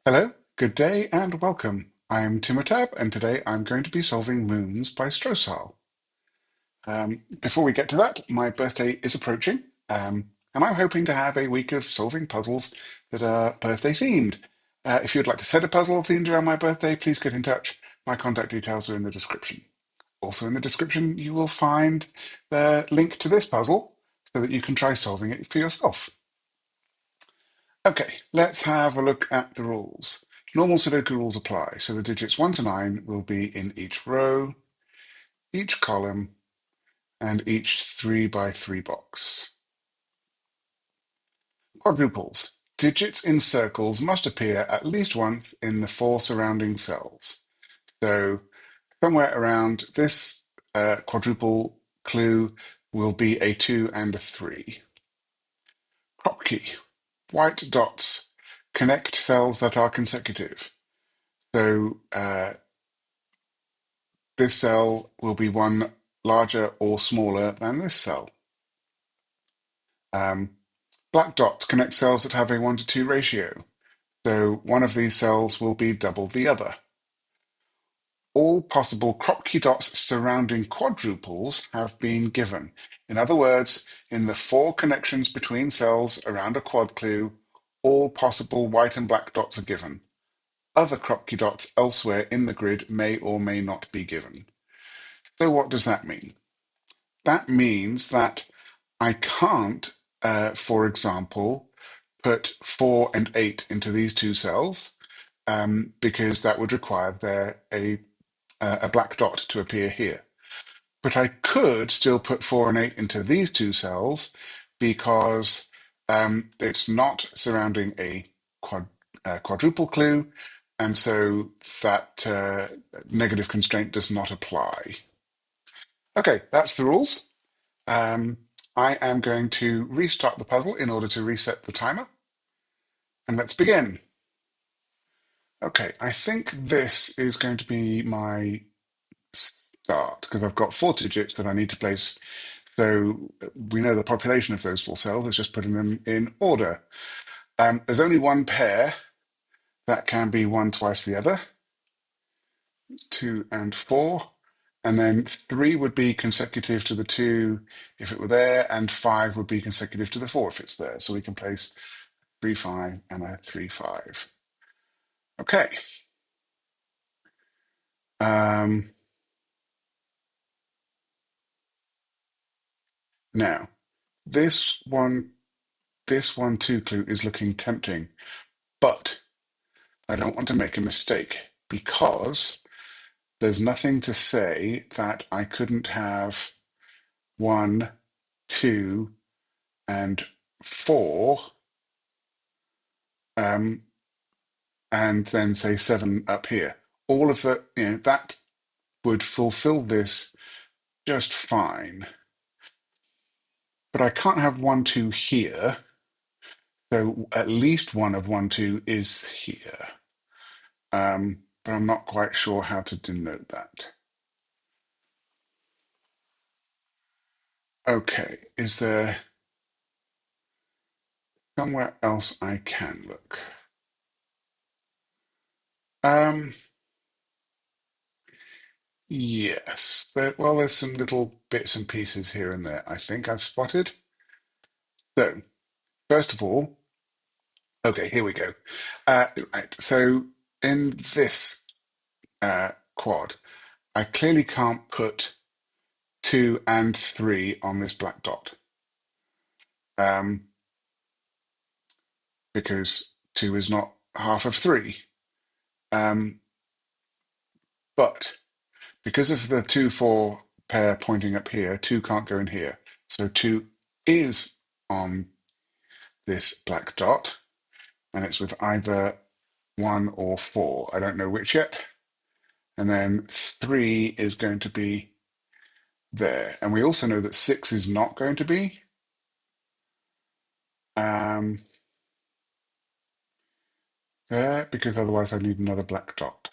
Hello, good day, and welcome. I'm Timotab, and today I'm going to be solving Moons by Strosahl. Before we get to that, my birthday is approaching, and I'm hoping to have a week of solving puzzles that are birthday themed. If you'd like to set a puzzle themed around my birthday, please get in touch. My contact details are in the description. Also in the description, you will find the link to this puzzle so that you can try solving it for yourself. Okay, let's have a look at the rules. Normal Sudoku rules apply, so the digits 1 to 9 will be in each row, each column, and each 3 by 3 box. Quadruples. Digits in circles must appear at least once in the 4 surrounding cells. So somewhere around this quadruple clue will be a 2 and a 3. Kropki. White dots connect cells that are consecutive. So this cell will be one larger or smaller than this cell. Black dots connect cells that have a 1 to 2 ratio. So one of these cells will be double the other. All possible Kropki dots surrounding quadruples have been given. In other words, in the 4 connections between cells around a quad clue, all possible white and black dots are given. Other Kropki dots elsewhere in the grid may or may not be given. So what does that mean? That means that I can't, for example, put 4 and 8 into these two cells because that would require a black dot to appear here. But I could still put 4 and 8 into these two cells because it's not surrounding a quadruple clue, and so that negative constraint does not apply. Okay, that's the rules. Um, I am going to restart the puzzle in order to reset the timer, and let's begin. Okay, I think this is going to be my start because I've got 4 digits that I need to place. So we know the population of those 4 cells, it's just putting them in order. There's only one pair that can be one twice the other, 2 and 4. And then 3 would be consecutive to the 2 if it were there, and 5 would be consecutive to the 4 if it's there. So we can place 3, 5, and a 3, 5. Okay. Now, this one, this 1-2 clue is looking tempting, but I don't want to make a mistake because there's nothing to say that I couldn't have 1, 2, and 4, and then say 7 up here. All of that would fulfill this just fine. But I can't have 1, 2 here, so at least one of 1, 2 is here. But I'm not quite sure how to denote that. Okay, is there somewhere else I can look? Yes. Well, there's some little bits and pieces here and there I think I've spotted. So, first of all, okay, here we go. Right, so in this quad, I clearly can't put 2 and 3 on this black dot because 2 is not half of 3. But because of the 2, 4 pair pointing up here, 2 can't go in here. So 2 is on this black dot, and it's with either 1 or 4. I don't know which yet. And then 3 is going to be there. And we also know that 6 is not going to be. There, because otherwise I need another black dot.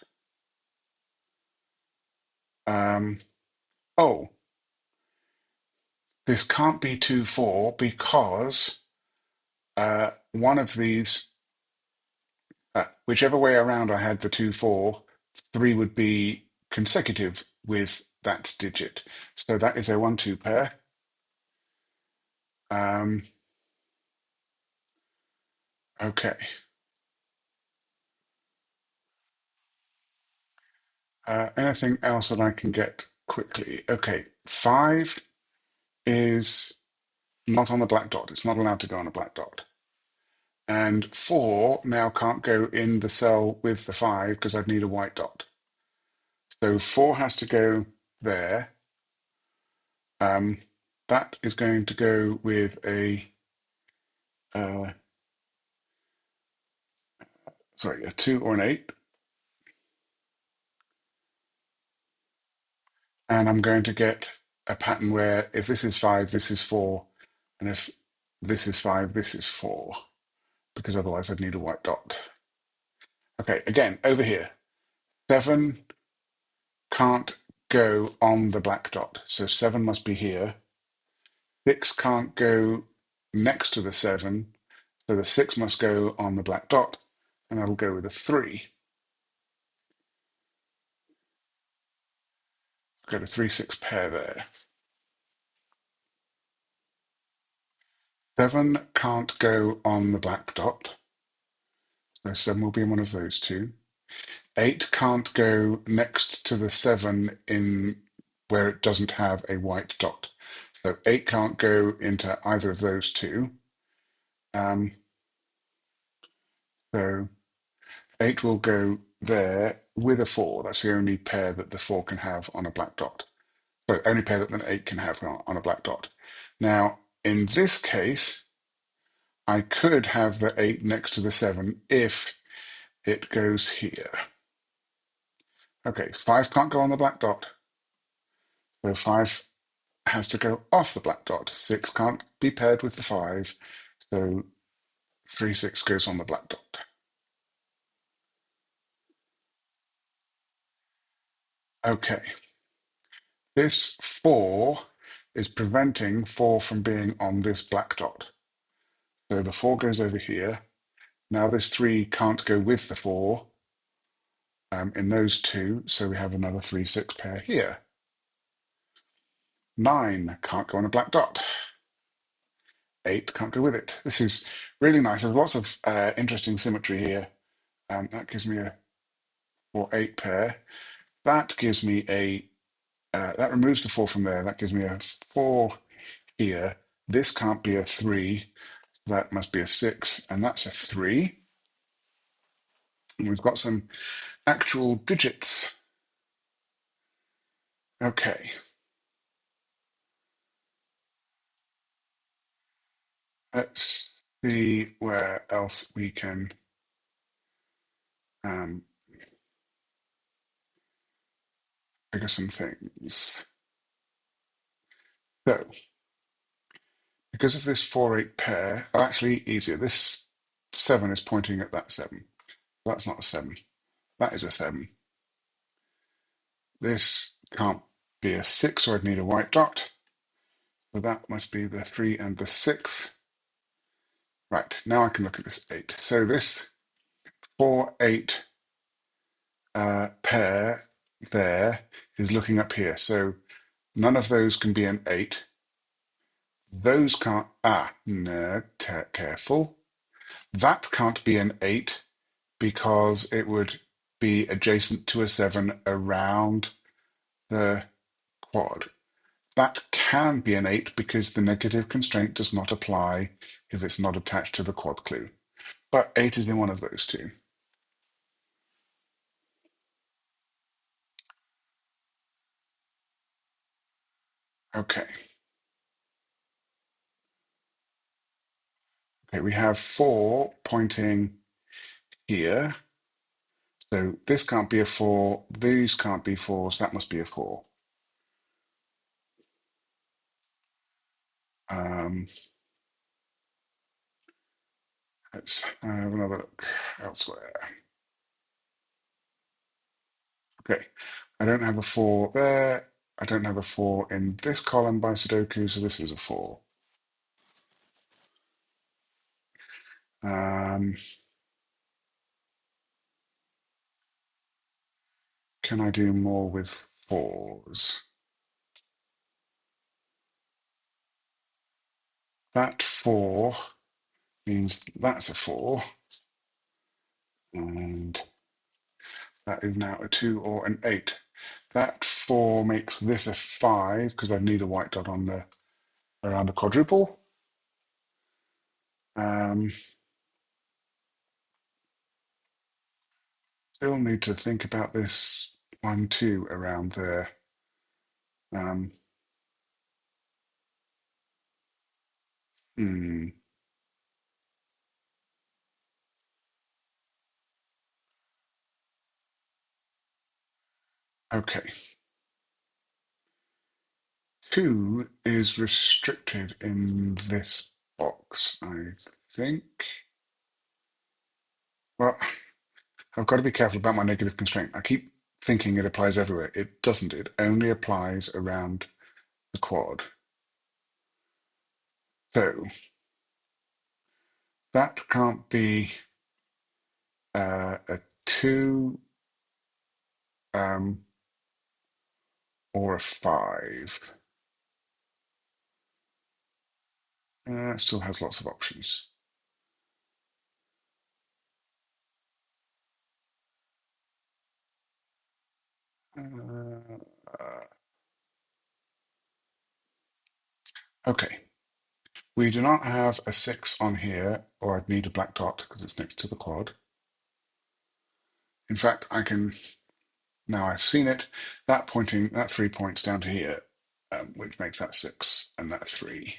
Oh, this can't be 2, 4 because one of these Whichever way around I had the 2, 4, 3 would be consecutive with that digit. So that is a 1, 2 pair. Okay. Anything else that I can get quickly? Okay, 5 is not on the black dot. It's not allowed to go on a black dot. And 4 now can't go in the cell with the 5 because I'd need a white dot. So 4 has to go there. That is going to go with a sorry, a 2 or an 8. And I'm going to get a pattern where if this is 5, this is 4, and if this is 5, this is 4, because otherwise I'd need a white dot. Okay, again, over here, 7 can't go on the black dot, so 7 must be here. 6 can't go next to the 7, so the 6 must go on the black dot, and that'll go with a 3. Got a 3, 6 pair there. 7 can't go on the black dot, so 7 will be one of those two. 8 can't go next to the 7 in where it doesn't have a white dot. So 8 can't go into either of those two. So 8 will go there with a 4. That's the only pair that the 4 can have on a black dot. Sorry, only pair that an 8 can have on a black dot. Now, in this case, I could have the 8 next to the 7 if it goes here. Okay, 5 can't go on the black dot. So 5 has to go off the black dot. 6 can't be paired with the 5, so 3, 6 goes on the black dot. Okay, this 4 is preventing 4 from being on this black dot. So the 4 goes over here. Now this 3 can't go with the 4 in those two, so we have another 3, 6 pair here. 9 can't go on a black dot. 8 can't go with it. This is really nice. There's lots of interesting symmetry here. That gives me a 4, 8 pair. That gives me a, that removes the 4 from there. That gives me a 4 here. This can't be a 3. So that must be a 6, and that's a 3. And we've got some actual digits. Okay. Let's see where else we can figure some things. So, because of this 4, 8 pair, actually easier. This 7 is pointing at that 7. That's not a 7. That is a 7. This can't be a 6, or I'd need a white dot. So that must be the 3 and the 6. Right, now I can look at this 8. So this 4, 8 pair there is looking up here. So none of those can be an 8. Those can't, no, careful. That can't be an 8 because it would be adjacent to a 7 around the quad. That can be an 8 because the negative constraint does not apply if it's not attached to the quad clue. But 8 is in one of those two. Okay. Okay, we have 4 pointing here. So this can't be a 4, these can't be 4s, that must be a 4. Let's have another look elsewhere. Okay, I don't have a 4 there. I don't have a 4 in this column by Sudoku, so this is a 4. Can I do more with fours? That 4 means that's a 4, and that is now a 2 or an 8. That 4 makes this a 5 because I need a white dot on the around the quadruple. Still need to think about this 1, 2 around there. Um, hmm. Okay. 2 is restricted in this box, I think. Well, I've got to be careful about my negative constraint. I keep thinking it applies everywhere. It doesn't. It only applies around the quad. So that can't be a 2 um, or a 5. It still has lots of options. Uh, okay. We do not have a 6 on here, or I'd need a black dot because it's next to the quad. In fact, I can, now I've seen it, that 3 points down to here, which makes that 6 and that 3.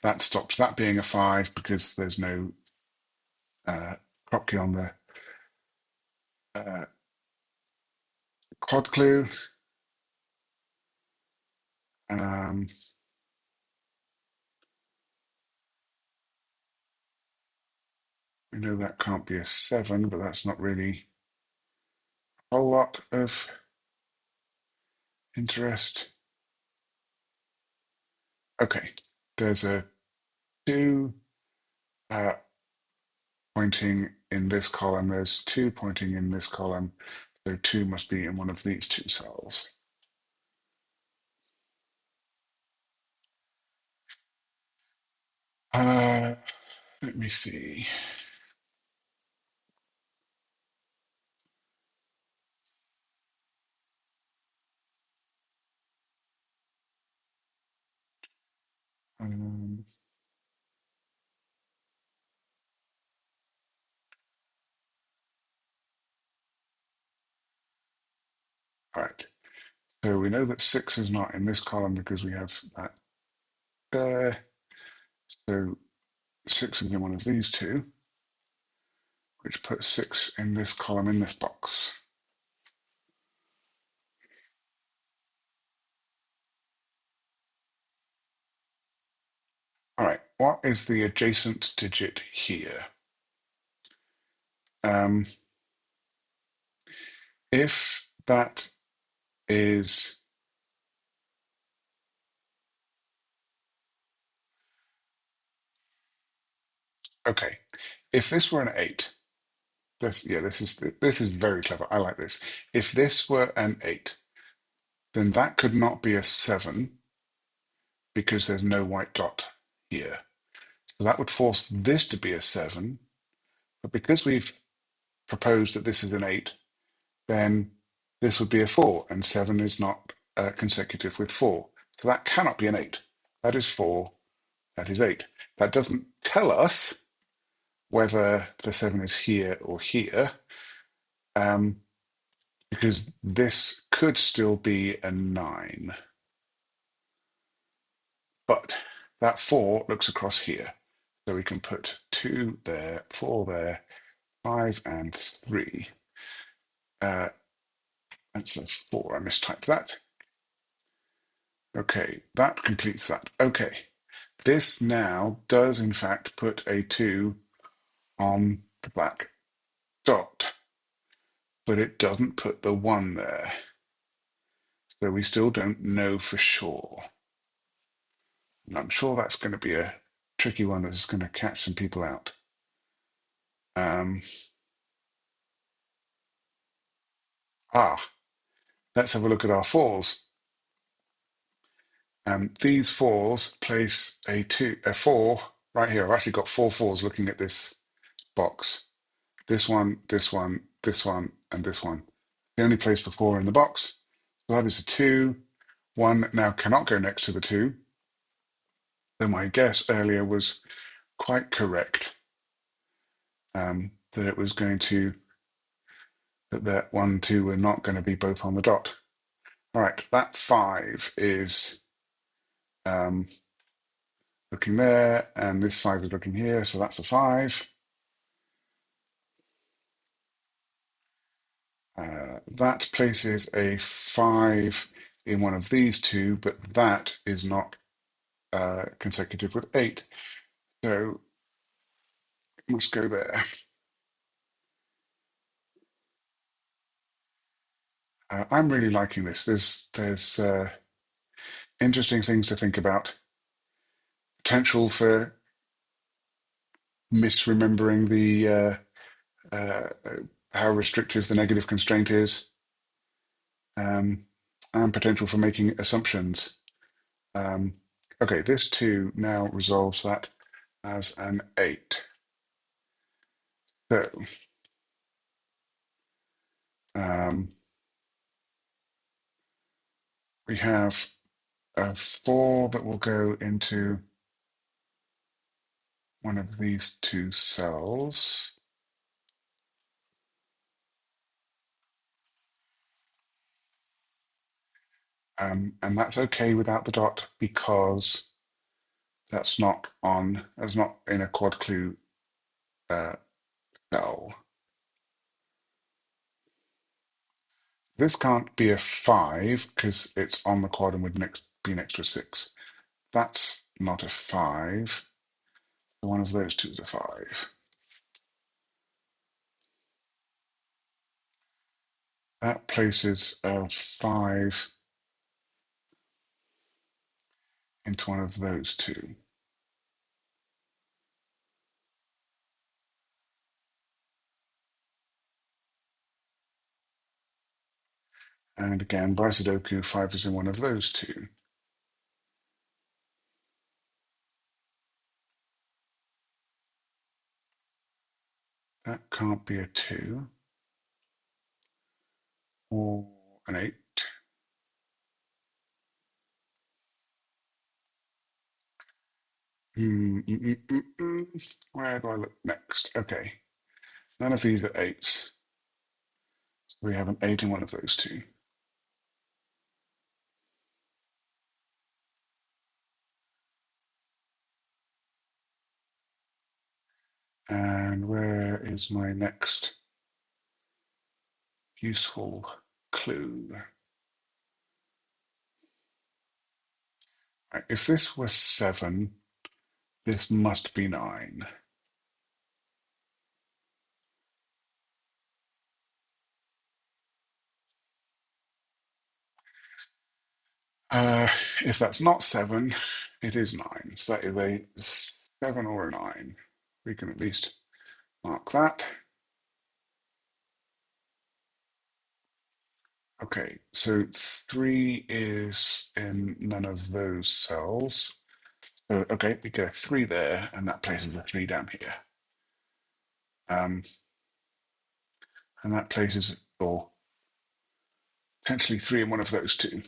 That stops that being a 5 because there's no Kropki on the quad clue. We know that can't be a 7, but that's not really a whole lot of interest. Okay, there's a 2 uh, pointing in this column, there's 2 pointing in this column, so 2 must be in one of these 2 cells. Let me see. Um, all right, so we know that 6 is not in this column because we have that there. So 6 is in one of these 2, which puts 6 in this column in this box. All right, what is the adjacent digit here? Um, if that is okay, if this were an 8, this is very clever. I like this. If this were an 8, then that could not be a 7 because there's no white dot here. So that would force this to be a 7, but because we've proposed that this is an 8, then this would be a 4, and 7 is not consecutive with 4. So that cannot be an 8. That is 4, that is 8. That doesn't tell us whether the 7 is here or here, because this could still be a 9. But that 4 looks across here. So we can put 2 there, 4 there, 5 and 3. That's a 4. I mistyped that. Okay, that completes that. Okay, this now does in fact put a 2 on the black dot, but it doesn't put the 1 there. So we still don't know for sure. And I'm sure that's going to be a tricky one that's going to catch some people out. Um, ah, let's have a look at our fours. These fours place a four right here. I've actually got four fours looking at this box. This one, this one, this one, and this one. The only place the four in the box. So that is a two. One now cannot go next to the two. Though my guess earlier was quite correct, that it was going to, that one, two were not going to be both on the dot. All right, that five is looking there, and this five is looking here, so that's a five. That places a five in one of these two, but that is not consecutive with eight, so it must go there. I'm really liking this. There's interesting things to think about. Potential for misremembering the uh, how restrictive the negative constraint is, and potential for making assumptions. Okay, this two now resolves that as an eight. So we have a four that will go into one of these two cells. And that's okay without the dot because that's not in a quad clue cell. This can't be a five because it's on the quad and would be next to a six. That's not a five. One of those two is a five. That places a five into one of those two. And again, by sudoku, five is in one of those two. That can't be a two or an eight. Where do I look next? Okay, none of these are eights. So we have an eight in one of those two. And where is my next useful clue? Right, if this was seven, this must be nine. Uh, if that's not seven, it is nine. So that is a seven or a nine. We can at least mark that. Okay, so three is in none of those cells. So, okay, we get a three there, and that places a three down here. And that places, or potentially three in one of those two.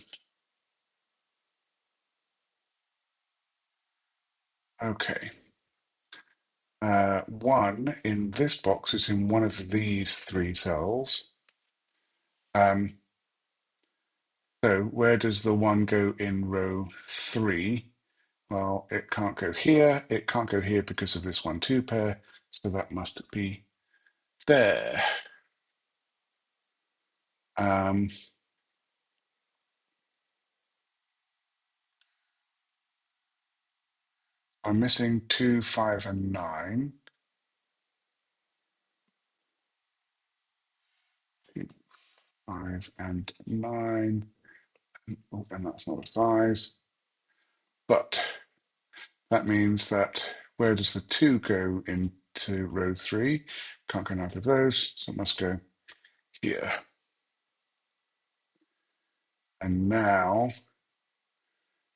Okay. One in this box is in one of these three cells. So where does the one go in row three? Well, it can't go here. It can't go here because of this 1-2 pair. So that must be there. I'm missing 2, 5, and 9. 2, 5, and 9. Oh, and that's not a 5. But that means that where does the 2 go into row 3? Can't go in either of those, so it must go here. And now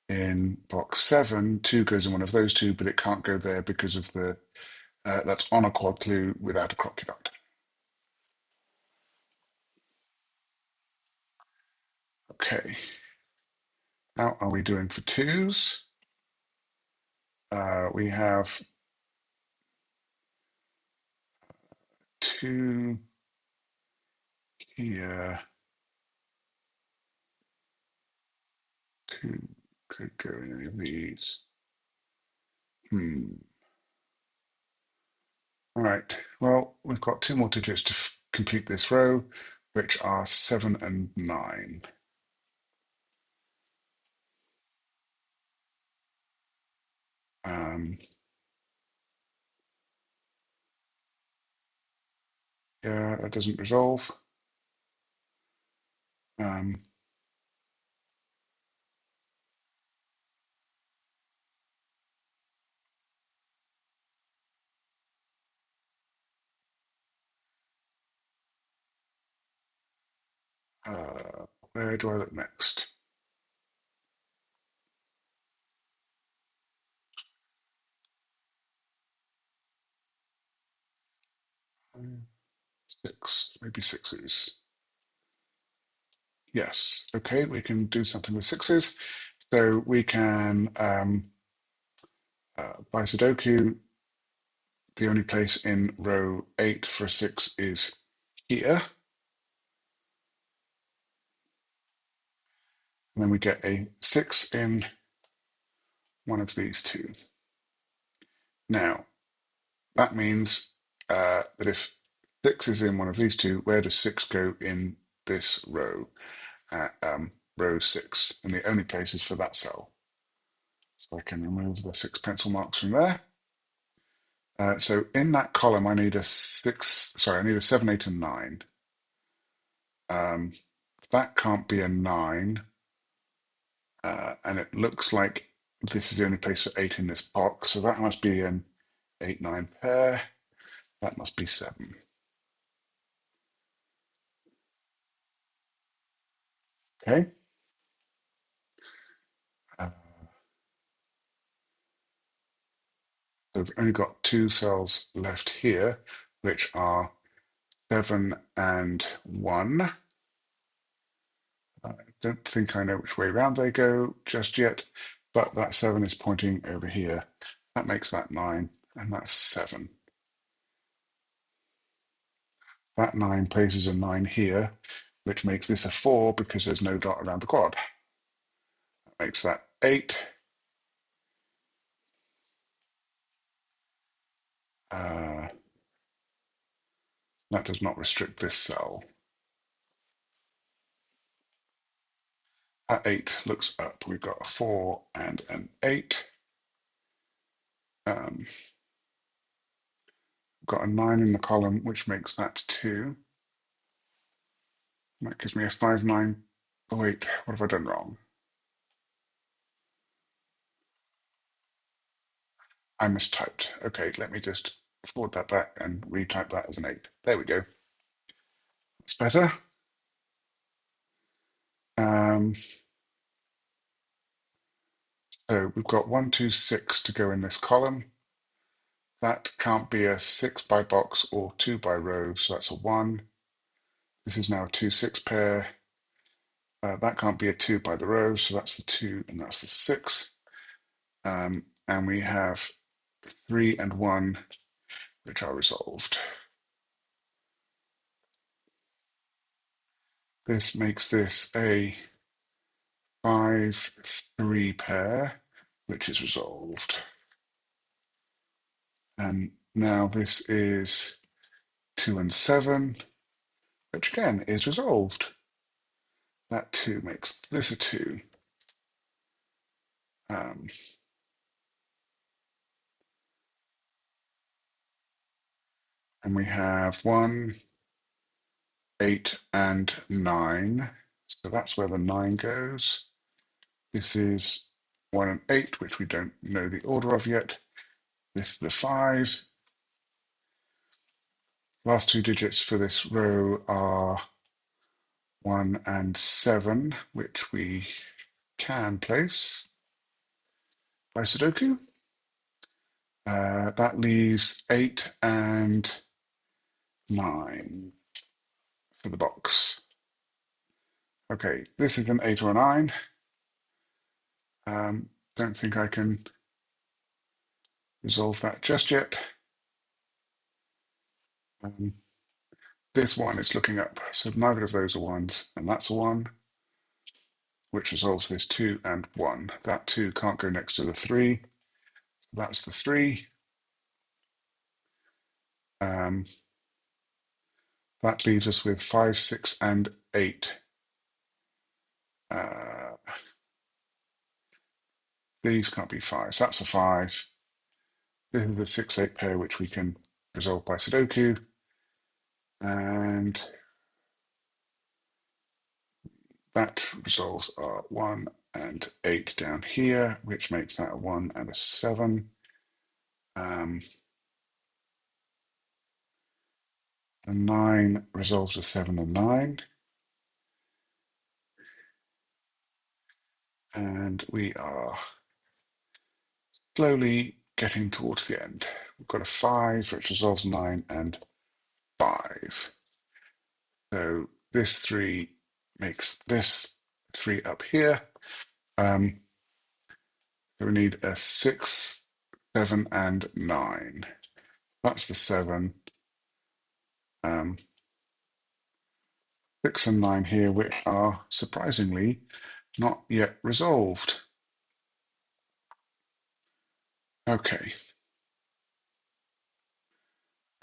in box 7, 2 goes in one of those two, but it can't go there because of the that's on a quad clue without a Kropki dot. Okay. How are we doing for twos? We have 2 here. 2 could go in any of these. All right, well, we've got 2 more digits to complete this row, which are 7 and 9. Yeah, that doesn't resolve. Where do I look next? Six, maybe sixes. Yes, okay, we can do something with sixes. So we can, by sudoku, the only place in row 8 for 6 is here. And then we get a 6 in one of these two. Now, that means that if 6 is in one of these two, where does 6 go in this row? Row 6, and the only place is for that cell. So I can remove the 6 pencil marks from there. So in that column, I need a 7, 8, and 9. That can't be a 9. And it looks like this is the only place for 8 in this box, so that must be an 8, 9 pair. That must be 7. Okay. So we've only got 2 cells left here, which are 7 and 1. I don't think I know which way round they go just yet, but that 7 is pointing over here. That makes that 9, and that's 7. That 9 places a 9 here, which makes this a 4 because there's no dot around the quad. That makes that 8. That does not restrict this cell. That 8 looks up. We've got a 4 and an 8. Got a 9 in the column, which makes that 2. That gives me a 5, 9. Oh, wait, what have I done wrong? I mistyped. Okay, let me just forward that back and retype that as an 8. There we go. That's better. So we've got 1, 2, 6 to go in this column. That can't be a 6 by box or 2 by row, so that's a 1. This is now a 2, 6 pair. That can't be a 2 by the row, so that's the 2 and that's the 6. And we have 3 and 1, which are resolved. This makes this a 5, 3 pair, which is resolved. And now this is 2 and 7, which again is resolved. That 2 makes this a 2. And we have 1, 8, and 9. So that's where the 9 goes. This is 1 and 8, which we don't know the order of yet. This is the 5. Last 2 digits for this row are 1 and 7, which we can place by Sudoku. That leaves 8 and 9 for the box. Okay, this is an 8 or a 9. Don't think I can resolve that just yet. This one is looking up, so neither of those are 1s, and that's a 1, which resolves this 2 and 1. That 2 can't go next to the 3. That's the 3. That leaves us with 5, 6, and 8. These can't be 5s. That's a 5. This is a 6, 8 pair, which we can resolve by Sudoku. And that resolves our 1 and 8 down here, which makes that a 1 and a 7. The 9 resolves to 7 and 9. And we are slowly getting towards the end. We've got a 5, which resolves 9 and 5. So this 3 makes this 3 up here. So we need a 6, 7, and 9. That's the 7. 6 and 9 here, which are surprisingly not yet resolved. Okay.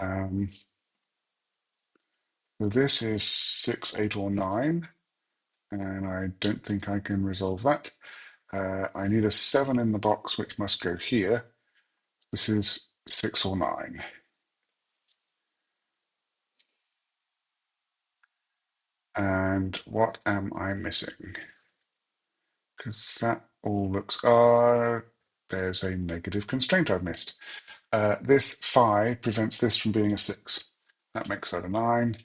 So this is 6, 8, or 9, and I don't think I can resolve that. I need a 7 in the box, which must go here. This is 6 or 9. And what am I missing? Because that all looks... there's a negative constraint I've missed. This 5 prevents this from being a 6. That makes that a 9.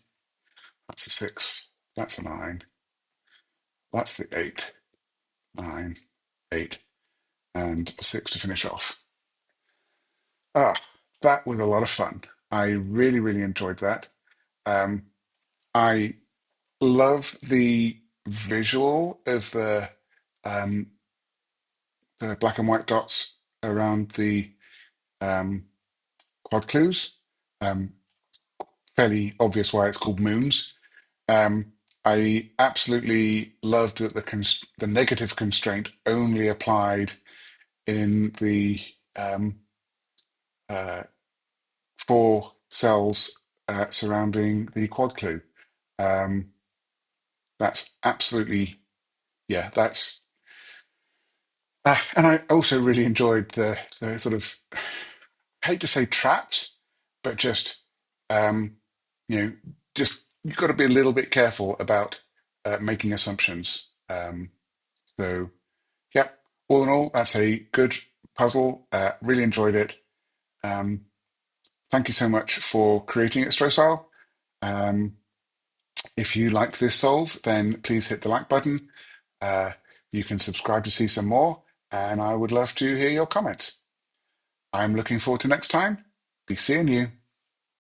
That's a 6. That's a 9. That's the 8. 9, 8, and the 6 to finish off. That was a lot of fun. I really, really enjoyed that. I love the visual of the black and white dots around the quad clues. Fairly obvious why it's called moons. I absolutely loved that the negative constraint only applied in the 4 cells surrounding the quad clue. That's absolutely, yeah, that's and I also really enjoyed the sort of, I hate to say traps, but just you know, just you've got to be a little bit careful about making assumptions. So yeah, all in all, that's a good puzzle. Really enjoyed it. Thank you so much for creating it, Strosahl. If you liked this solve, then please hit the like button. You can subscribe to see some more, and I would love to hear your comments. I'm looking forward to next time. Be seeing you.